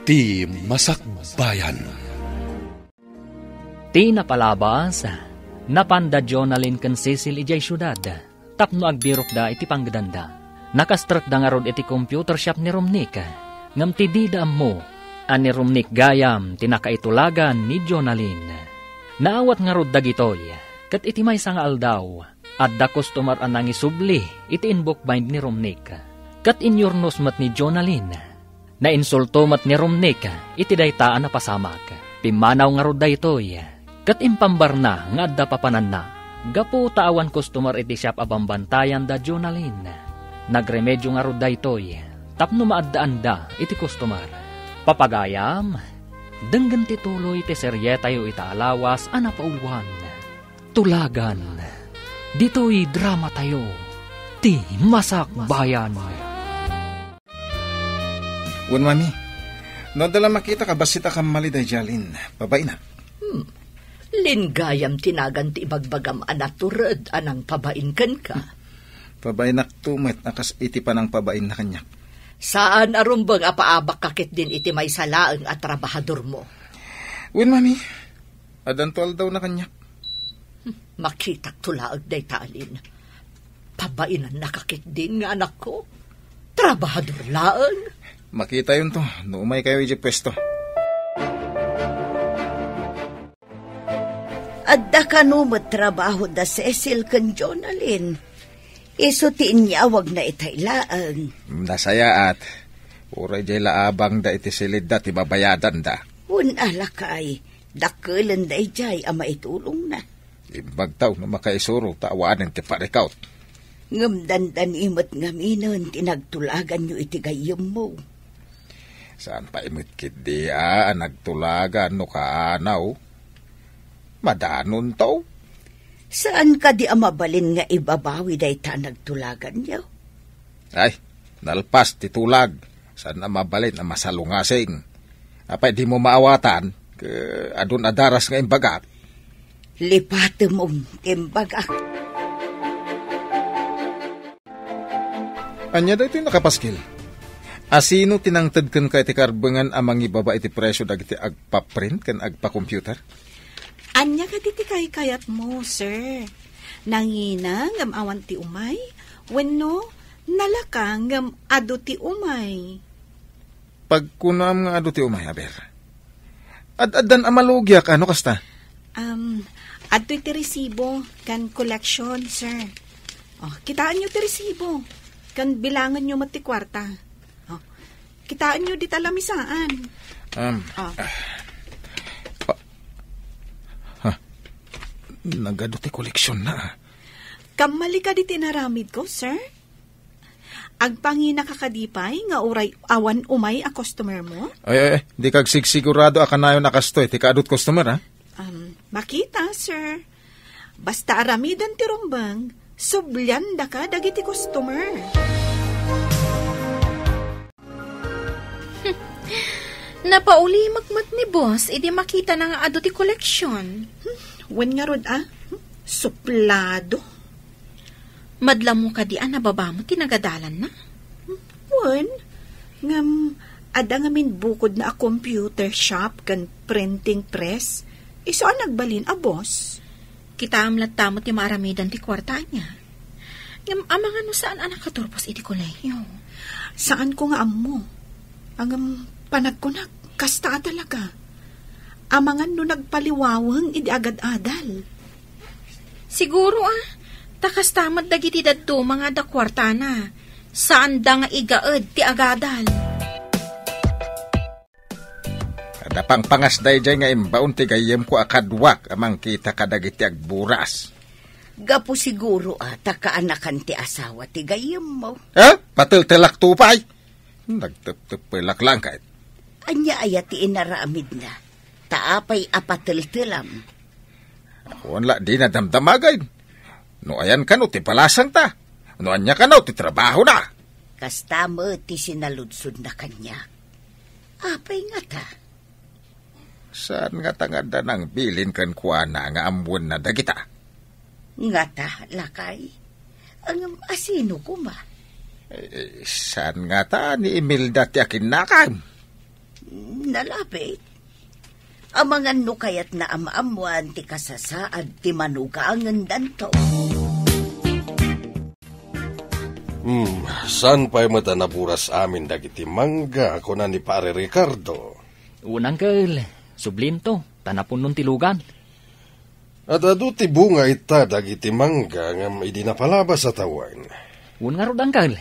Ti Masakbayan. Ti napalabas, napanda Jonalyn kan Cecil ijay syudad, tapno agbirok da iti panggedanda. Nakastrat da nga rod iti computer shop ni Romnick, ngam ti di da mo, ani Romnick gayam tinakaitulagan ni Jonalyn. Naawat nga rod dagitoy, kat iti may nga aldaw, at da customer anang isubli iti inbook bind ni Romnick. Kat inyornos mat ni Jonalyn, na insulto mat ni Romnick iti daytaan na pasamak. Pimanaw nga rod daytoy, kat impambar na nga adda papanan na. Gapu taawan customer iti shop abambantayan da Jonalyn. Nagremedyo nga rod daytoy, tapno maaddaan da iti customer. Papagayam, denggan ti tuloy ti seryetayo ita alawas anapauluan. Tulagan, dito'y drama tayo, ti Masakbayan. Wan mami, nadala makita ka basita ka maliday jalin, babay na. Lingayam tinagan ti ibagbagam anak turad anang pabain kan ka. Babay na tumet nakas iti panang pabain na kanya. Saan arumbang apaabak kakit din iti may salaang at trabahador mo? Wan mami, adantual daw na kanya. Makitak tulaag day talin. Pabainan nakakit din nga anak ko. Trabahador laang. Makita yun to, noumay kayo iji pwesto. Adda ka no trabaho da Cecil kan Jonalyn. Iso ti inyawag na itaylaan. Nasaya at uray jay laabang da iti silid da ti babayadan da. Un alakay, dakulan da ijay ama itulong na. Imbagtaw na makaisuro taawanan ti parikaut. Ngamdandan imot ngaminon tinagtulagan nyo iti gayom mo. Saan pa imit kidi nagtulagan no kaanaw? Madanon to? Saan ka di amabalin nga ibabawi day ta nagtulagan nyo? Ay, nalpas titulag. Saan na mabalin na masalungasing? Apay di mo maawatan, adun adaras nga imbagak. Lipate mong imbagak. Anya da ito yung nakapaskil. Asino tinangtad kan ka iti karbangan amang ibaba iti presyo dagiti agpa-print kan agpa-computer? Anya ka diti kayat mo, sir. Nangina ngam awan ti umay, wenno nalaka ngam adu ti umay. Pagkunam nga adu ti umay, aber. Ad-adan amalugyak, ano kasta? Adto ti resibo kan collection, sir. Oh, kitaan nyo ti resibo. Kan bilangan nyo mati kwarta. Oh, kitaan nyo di talamisaan. Nagado ti koleksyon na. Kamali ka di tinaramid ko, sir. Agpangina kakadipay nga uray awan umay a customer mo? Ay, di kag sigurado akanayo nakastoy. Ti kaadot customer, ha? Makita, sir. Basta aramidan ti rumbang, sublyan da ka dagiti customer. Napauli magmat ni boss, idi makita na nga ado ti koleksyon. Wen nga rod suplado. Madla mo ka di nababa mo, tinagadalan na. Wen, ngam, ada ngamin bukod na a computer shop kan printing press, iso nagbalin a boss. Kita amlat tamo ti maaramidan ti kwarta niya. Ngam, amang ano saan anak katurpos iti kolehiyo? Saan ko nga amo? Ang panagkunak, kasta talaga. Amangan no nagpaliwawang idi agad-adal. Siguro takas tamad dagiti dadto mga dakwarta na. Saan da nga igaed ti agadal? Kada pang pangasday dyan nga imbaon ti gayem ko akadwak amang kita kadagiti agburas. Gapo siguro kaanakan ti asawa ti gayem mo. Patil-tilak tupay. Nagtep-tep-pilak lang kahit. Anya ayat ti inaramid na. Taapay apatil-tilam. Ako anla di na damdamagay. No ayan ka no ti palasang ta. No anya ka no ti trabaho na. Kasta mo ti sinaludsod na kanya. Apay nga ta. Saan nga tangada ng bilin kan kuana nga ambun na dagita? Nga ta, lakay. Ang asino ko ma? Saan nga ta ni Imelda ti akin nakam? nalapit. Amangan no kayat na amaamuan ti kasasaad ti manugangan danto. San pa'y matanapuras amin dagiti mangga ako na ni Pare Ricardo? Unang kel, sublinto, tanapon nun tilugan. At adu ti bunga ita dagiti mangga ngam idi napalabas sa tawan. Un nga rod, Uncle.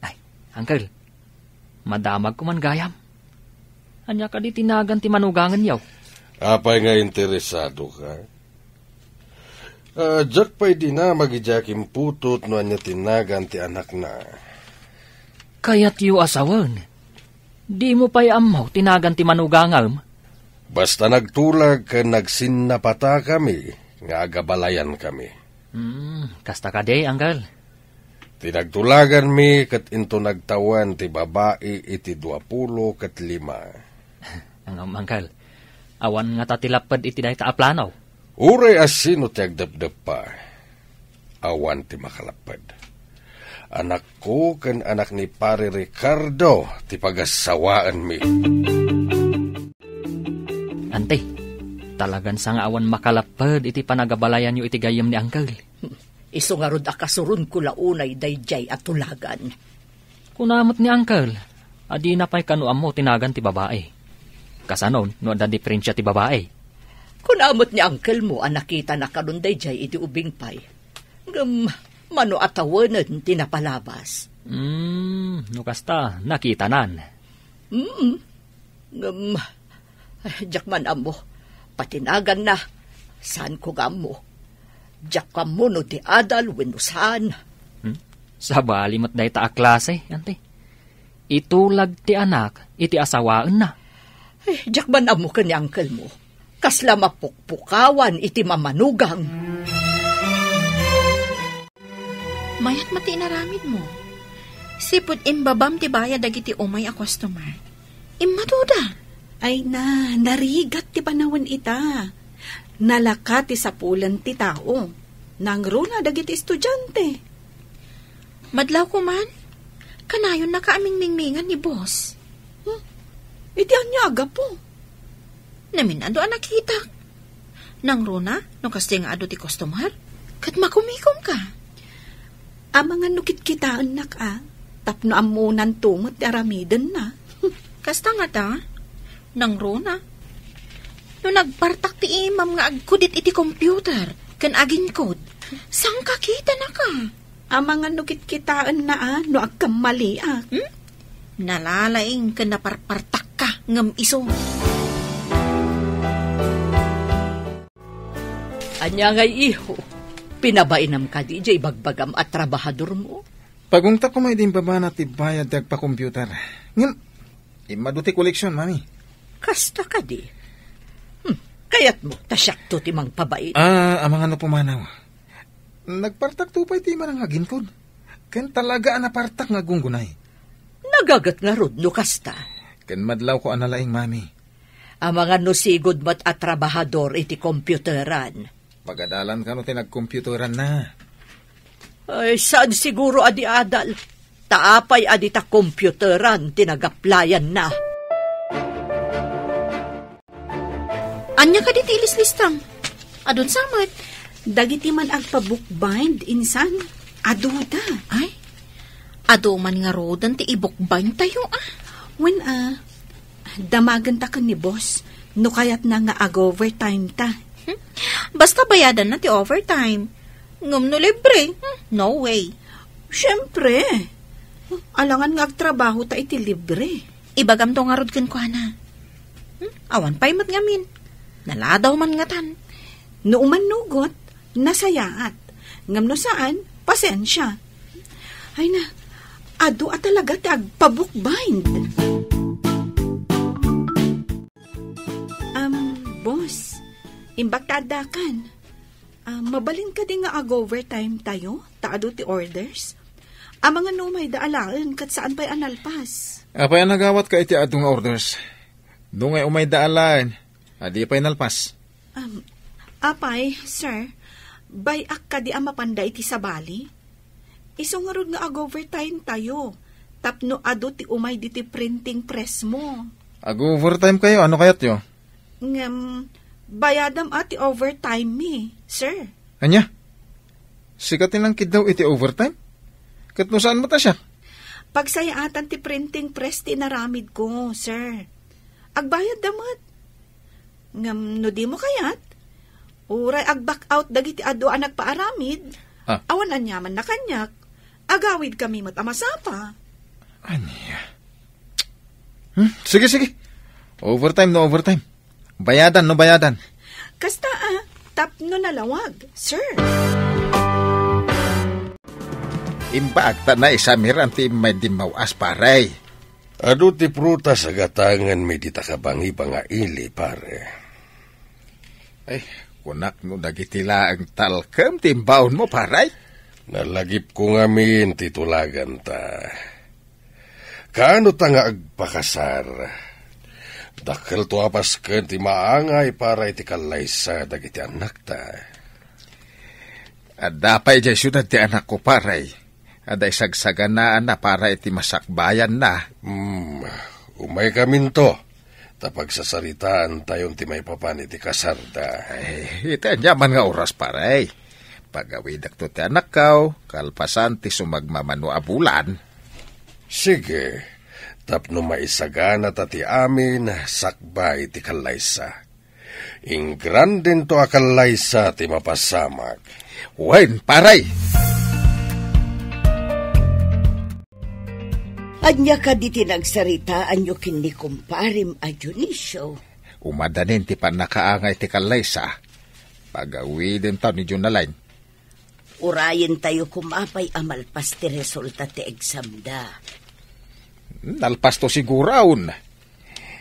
Ay, Uncle, madamag ko man gayam. Anya ka di tinagan ti manugangan yaw. Apay nga interesado ka? Diyak pa'y di na magijakim putot no anya tinagan ti anak na. Kayat yu asawan. Di mo pa'y amaw tinagan ti manugangam. Basta nagtulag ka nagsinnapata kami, nga agabalayan kami. Kasta ka day, Uncle. Tinagtulagan mi kat into nagtawan ti babae iti 20 kat 5. Ang Uncle, awan nga tatilapad iti dahi taaplanaw. Uray asino ti agdapdap pa. Awan ti makalapad. Anak ko kan anak ni Pare Ricardo ti pagasawaan mi. Ante, talagan sa nga awan makalapad iti panagabalayan yu iti gayam ni Uncle. Iso nga rod akasurun ko launay dayjay at tulagan. Kunamot ni Uncle, adi na pa'y kanuam mo tinagan ti babae. Kasanon, no ada diferensya ti babae. Kunamot ni Uncle mo ang nakita na karon dayjay iti ubing pay. Mano atawanan tinapalabas. No kasta, nakita nan. Jak man amo, patinagan na. Saan ko gamo? Jak ka mo no ti adal wenno saan. Sa balimat dahi ta klase, ante. Itulag ti anak, iti asawaan na. Jak man amo ka ni Uncle mo. Kasla mapukpukawan iti mamanugang. Mayat mati naramid mo. Sipod imbabam ti bayad dagiti umay a customer. Immaduda. Ay na, narigat ti panawon ita. Nalakat ti sapulan ti tao. Nangruna dagiti estudyante. Madlaw ko man, kanayon na kaaming mingmingan ni boss. Iti anyaga po. Namin ado nakita. Nangruna, no kasi nga ado ti customer, kat makumikom ka. Mga nukit-kitaan na ka, tapno amunan tungot ti aramidan na. Kasta nga ta, nangruna. No nagpartak ti imam nga agkudit iti computer, kan agin code, sang kakita na ka? Mga nukit-kitaan na no agkamaliak. Nalalaing ka naparpartak ka ngam iso. Anya ngay iho, pinabainam ka di jay bagbagam at trabahador mo. Pagungta ko may din baba na tibayad pa computer. Ngam, imaduti koleksyon, mami. Kasta ka di. Kayat mo, tasyak to timang pabait. Amang ano pumanaw. Nagpartak tupay ti manang agin kod. Ken talaga anapartak nga gunggunay. Nagagat nga rod, no kasta. Ken madlaw ko analaing, mami. Ang mga nusigod mo't at trabahador iti computeran. Pagadalan ka no tinagkomputeran na. Ay, saan siguro adi adal? Taapay adi ta computeran, tinagaplayan na. Anya ka diti ilis-listang? Adun samat? Dagiti man agpabukbind, insan. Aduda. Ay, ado man nga rodan ti ibukbind tayo When damagan ta ka ni boss, no kayat na nga ag-overtime ta. Basta bayadan na ti overtime. Ngum no libre. No way. Siyempre. Alangan nga agtrabaho ta iti libre. Ibagam to nga rod kan kwa na. Awan pa'y matngamin. Naladaw man nga tan. No umanugot, nasayaat. Ngam no saan, pasensya. Ay na, ado at talaga ti agpabukbind. Boss, imbagtadakan. Mabalin ka din nga ag-overtime tayo, taado ti orders. Mga numay daalaan kat saan pa'y analpas. Apay nagawat ka iti adong orders. Dungay umay daalaan, adi pa'y nalpas. Apay, sir, bayak ka di mapanda iti sabali. Isungarod nga ag-overtime tayo. Tapno ado ti umay di ti printing press mo. Ag-overtime kayo, ano kayat yo? Bayadam ati overtime sir. Anya? Sikatin lang kid daw iti overtime? Kat no saan mo ta siya? Pagsayaatan ti printing press ti naramid ko, sir. Agbayad damat. No di mo kayat? Uray ag-back out dagiti ado ang nagpaaramid. Awan anyaman na kanyak. Agawid kami matamasapa. Anya? Sige. Overtime no overtime. Bayadan no bayadan. Kasta tapno nalawag, sir. Imbagta na isamir anti may dimawas paray. Ado ti prutas agatangan may ditakabangi pangaili, pare. Ay, kunak no dagitila ang talkem timbaon mo paray. Nalagip ko ngamin titulagan ta. Kaano ta nga agpakasar? Dakkel to apas ken ti maangay para iti kalaysa dagiti anak ta. Adapay jay syudad ti anak ko paray. Aday sagsaganaan na para iti masakbayan na. Umay kamin to. Tapag sasaritaan tayon ti may papan iti kasarda. Ay, iti anyaman nga oras paray. Pagawidak to ti anak kaw, kalpasan ti sumagmamano abulan. Sige. Tapno maisagana tati amin, sakbay ti kalaysa. Ingrandin to akalaysa ti mapasamak. Wen, paray! Anya ka di tinagsaritaan nyo kini kumparim a Dionisio. Umadanin ti panakaangay ti kalaysa. Pagawidin tayo ni Junaline. Urayin tayo kumapay amalpas ti resulta ti exam da. Nalpas to siguraon.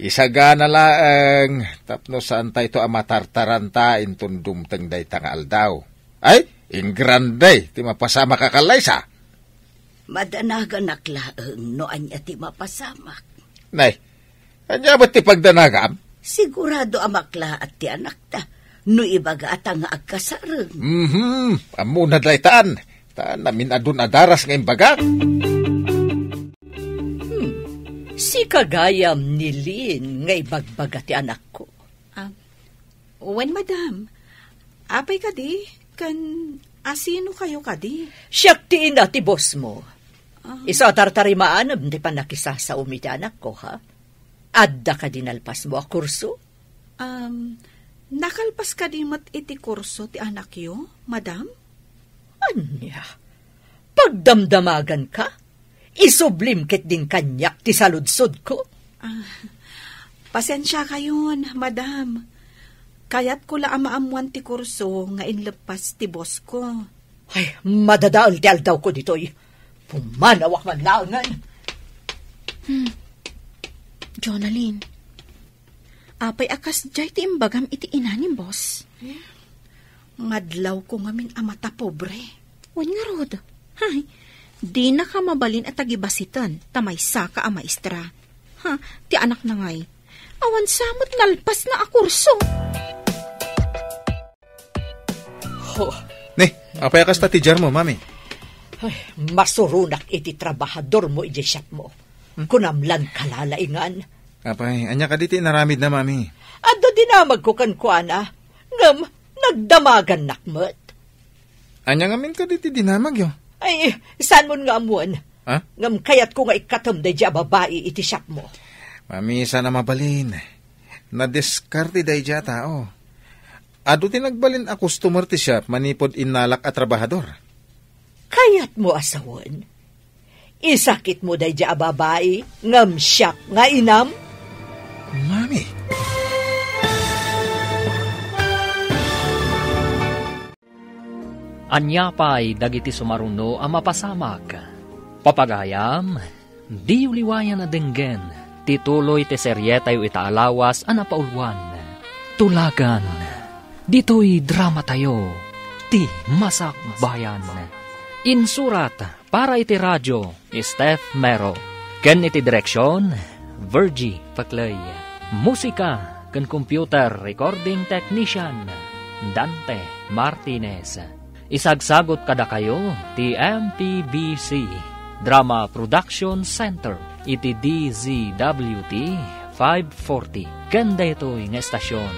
Isagana laang tapno saan tayo to amatartaranta intun dumteng day tangal daw. Ay, ingranday ti mapasama kakalaysa. Madanagan naklaang no anya ti mapasamak. Nay, anya ba't ti pagdanagam? Sigurado amakla at ti anak ta. No ibaga at ang agkasarang. Amo na daytaan. Taan namin adun adaras ngayong baga. Si kagayam ni Lin ngay bagbaga ti anak ko. When madam, apay kadi, kan asino kayo kadi? Siyak tiin na ti boss mo. Isa tartarimaanam di pa nakisa sa umi ti anak ko, ha? Adda ka dinalpas mo a kurso? Nakalpas ka di mat iti kurso ti anak yo, madam? Anya? Pagdamdamagan ka? Isublim ket din kanyak ti saludsod ko? Pasensya kayon, madam. Kayat ko la amaamuan ti kurso nga inlepas ti boss ko. Ay, madadaol ti aldaw ko ditoy. Pumanawak man laangan. Jonaline, apay akas jay ti imbagam iti inanim, boss. Madlaw ko ngamin amata pobre. Wan nga rod. Hay, di na ka mabalin at tagibasitan, tamay saka a maestra. Ti anak na ngay. Awan samot nalpas na a kurso. Apay akas tatijar mo, mami. Ay, masurunak iti trabahador mo iti shop mo. Kunamlan kalalaingan. Apay, anya ka diti naramid na, mami. Ado dinamag ko kankwana. Ngam, nagdamagan nakmet. Anya ngamin ka diti dinamag yo. Ay, saan mo nga amuan? Ngam kayat ko nga ikatam da dya babae iti shop mo. Mami, sana mabalin. Na-discarte da dya tao. Ado tinagbalin a customer ti shop manipod inalak at trabahador. Kayat mo asawan? Isakit mo da dya babae ngam shop nga inam? Mami. Anya pa'y dagiti sumaruno ang mapasamak. Papagayam, di uliwayan na denggen, tituloy te seryetayo itaalawas ang napaulwan. Tulagan, dito'y drama tayo, ti masakbayan. Insurat, para iti radyo, Steph Mero. Ken iti direksyon, Virgie Paclay. Musika, ken computer recording technician, Dante Martinez. Isagsagot kada kayo ti MPBC Drama Production Center iti DZWT 540. Ganda ito nga estasyon.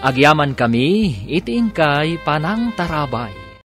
Agyaman kami, iti ingkay Panang Tarabay.